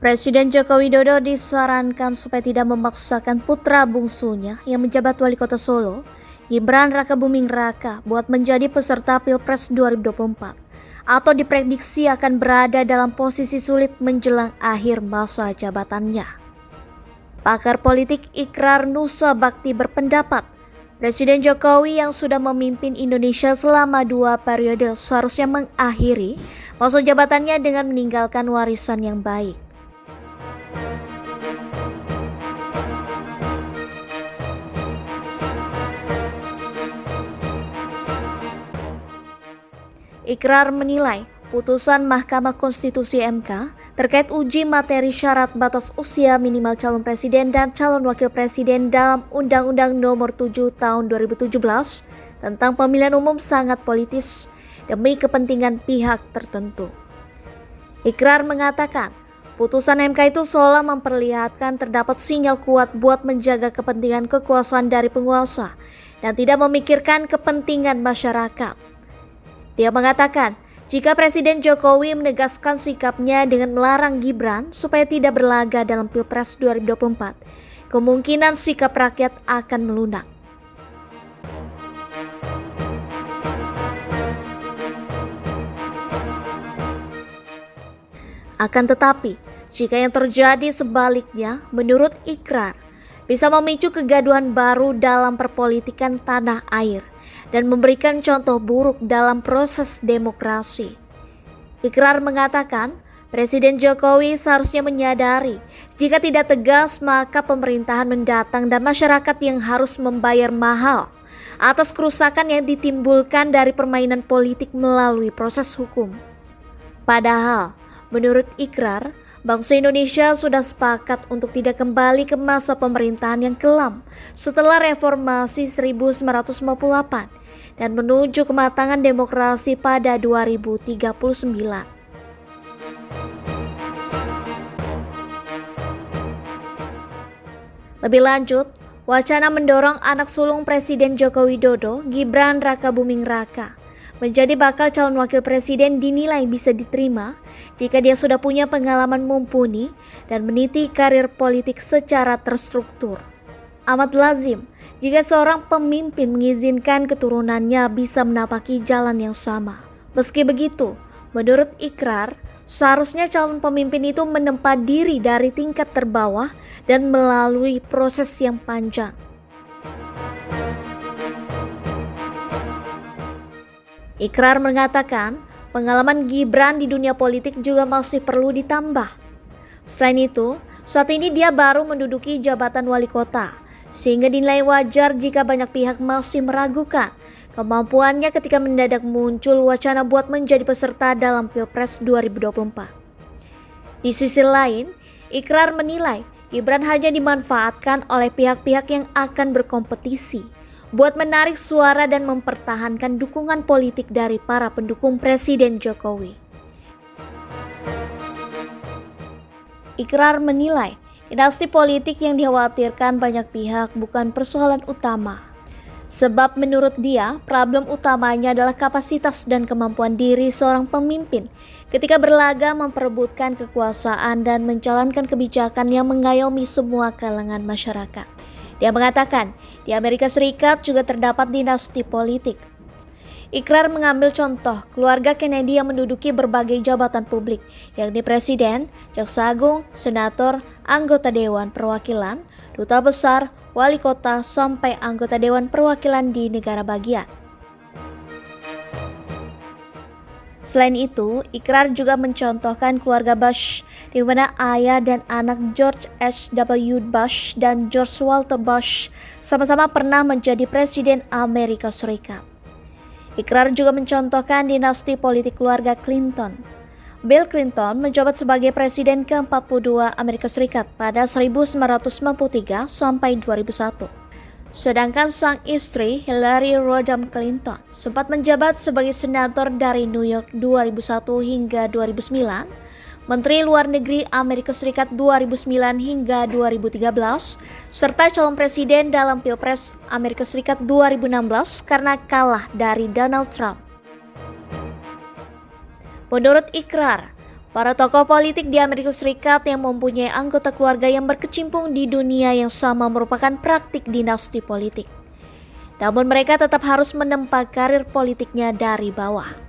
Presiden Joko Widodo disarankan supaya tidak memaksakan putra bungsunya yang menjabat wali kota Solo, Gibran Rakabuming Raka, buat menjadi peserta Pilpres 2024 atau diprediksi akan berada dalam posisi sulit menjelang akhir masa jabatannya. Pakar politik Ikrar Nusa Bakti berpendapat, Presiden Jokowi yang sudah memimpin Indonesia selama 2 periode seharusnya mengakhiri masa jabatannya dengan meninggalkan warisan yang baik. Ikrar menilai putusan Mahkamah Konstitusi (MK) terkait uji materi syarat batas usia minimal calon presiden dan calon wakil presiden dalam Undang-Undang Nomor 7 Tahun 2017 tentang pemilihan umum sangat politis demi kepentingan pihak tertentu. Ikrar mengatakan, putusan MK itu seolah memperlihatkan terdapat sinyal kuat buat menjaga kepentingan kekuasaan dari penguasa dan tidak memikirkan kepentingan masyarakat. Dia mengatakan, jika Presiden Jokowi menegaskan sikapnya dengan melarang Gibran supaya tidak berlaga dalam Pilpres 2024, kemungkinan sikap rakyat akan melunak. Akan tetapi, jika yang terjadi sebaliknya, menurut Ikrar, bisa memicu kegaduhan baru dalam perpolitikan tanah air dan memberikan contoh buruk dalam proses demokrasi. Ikrar mengatakan, Presiden Jokowi seharusnya menyadari jika tidak tegas maka pemerintahan mendatang dan masyarakat yang harus membayar mahal atas kerusakan yang ditimbulkan dari permainan politik melalui proses hukum. Padahal, menurut Ikrar, bangsa Indonesia sudah sepakat untuk tidak kembali ke masa pemerintahan yang kelam setelah reformasi 1958 dan menuju kematangan demokrasi pada 2039. Lebih lanjut, wacana mendorong anak sulung Presiden Joko Widodo, Gibran Rakabuming Raka, menjadi bakal calon wakil presiden dinilai bisa diterima jika dia sudah punya pengalaman mumpuni dan meniti karir politik secara terstruktur. Amat lazim jika seorang pemimpin mengizinkan keturunannya bisa menapaki jalan yang sama. Meski begitu, menurut Ikrar, seharusnya calon pemimpin itu menempa diri dari tingkat terbawah dan melalui proses yang panjang. Ikrar mengatakan, pengalaman Gibran di dunia politik juga masih perlu ditambah. Selain itu, saat ini dia baru menduduki jabatan wali kota, sehingga dinilai wajar jika banyak pihak masih meragukan kemampuannya ketika mendadak muncul wacana buat menjadi peserta dalam Pilpres 2024. Di sisi lain, Ikrar menilai Gibran hanya dimanfaatkan oleh pihak-pihak yang akan berkompetisi buat menarik suara dan mempertahankan dukungan politik dari para pendukung Presiden Jokowi. Ikrar menilai, dinasti politik yang dikhawatirkan banyak pihak bukan persoalan utama. Sebab menurut dia, problem utamanya adalah kapasitas dan kemampuan diri seorang pemimpin ketika berlaga memperebutkan kekuasaan dan menjalankan kebijakan yang mengayomi semua kalangan masyarakat. Dia mengatakan, di Amerika Serikat juga terdapat dinasti politik. Ikrar mengambil contoh keluarga Kennedy yang menduduki berbagai jabatan publik, yakni presiden, jaksa agung, senator, anggota dewan perwakilan, duta besar, wali kota, sampai anggota dewan perwakilan di negara bagian. Selain itu, Ikrar juga mencontohkan keluarga Bush, di mana ayah dan anak George H.W. Bush dan George Walter Bush sama-sama pernah menjadi presiden Amerika Serikat. Ikrar juga mencontohkan dinasti politik keluarga Clinton. Bill Clinton menjabat sebagai presiden ke-42 Amerika Serikat pada 1993 sampai 2001. Sedangkan sang istri Hillary Rodham Clinton sempat menjabat sebagai senator dari New York 2001 hingga 2009, Menteri Luar Negeri Amerika Serikat 2009 hingga 2013, serta calon presiden dalam Pilpres Amerika Serikat 2016 karena kalah dari Donald Trump. Menurut Ikrar, Para tokoh politik di Amerika Serikat yang mempunyai anggota keluarga yang berkecimpung di dunia yang sama merupakan praktik dinasti politik. Namun mereka tetap harus menempa karir politiknya dari bawah.